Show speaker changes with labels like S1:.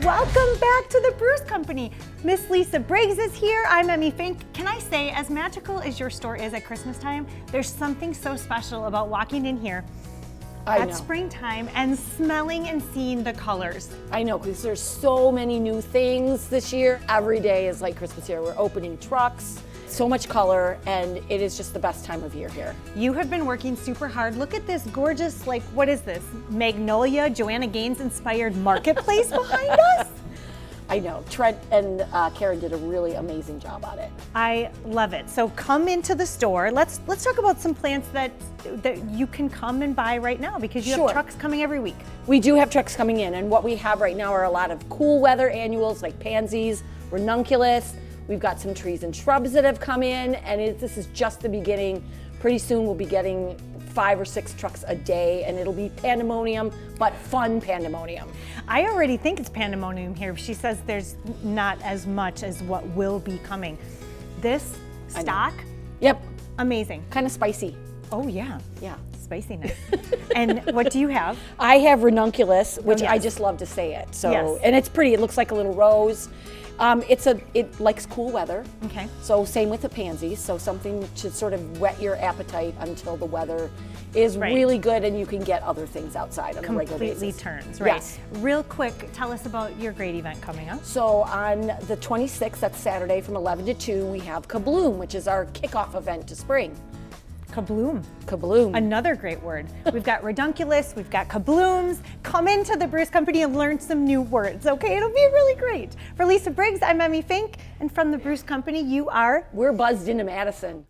S1: Welcome back to the Bruce Company. Miss Lisa Briggs is here. I'm Emmy Fink. Can I say, as magical as your store is at Christmas time, there's something so special about walking in here at springtime and smelling and seeing the colors.
S2: I know, because there's so many new things this year. Every day is like Christmas here. We're opening trucks, so much color, and it is just the best time of year here.
S1: You have been working super hard. Look at this gorgeous, like, what is this? Magnolia, Joanna Gaines inspired marketplace behind us?
S2: I know, Trent and Karen did a really amazing job on it.
S1: I love it. So come into the store. Let's talk about some plants that you can come and buy right now, because you have trucks coming every week.
S2: We do have trucks coming in, and what we have right now are a lot of cool weather annuals like pansies, ranunculus. We've got some trees and shrubs that have come in, and this is just the beginning. Pretty soon we'll be getting 5 or 6 trucks a day, and it'll be pandemonium, but fun pandemonium.
S1: I already think it's pandemonium here. She says there's not as much as what will be coming. This stock,
S2: yep,
S1: amazing.
S2: Kind of spicy.
S1: Oh yeah.
S2: Yeah.
S1: Spiciness. And what do you have?
S2: I have ranunculus, which I just love to say it. So, and it's pretty. It looks like a little rose. It likes cool weather.
S1: Okay.
S2: So same with the pansies. So something to sort of whet your appetite until the weather is really good and you can get other things outside on a regular basis.
S1: Completely turns, right?
S2: Yes.
S1: Real quick, tell us about your great event coming up.
S2: So on the 26th, that's Saturday from 11 to 2, we have Kabloom, which is our kickoff event to spring.
S1: Kabloom.
S2: Kabloom.
S1: Another great word. We've got redunculus, we've got kablooms. Come into the Bruce Company and learn some new words, okay? It'll be really great. For Lisa Briggs, I'm Emmy Fink, and from the Bruce Company, you are?
S2: We're buzzed into Madison.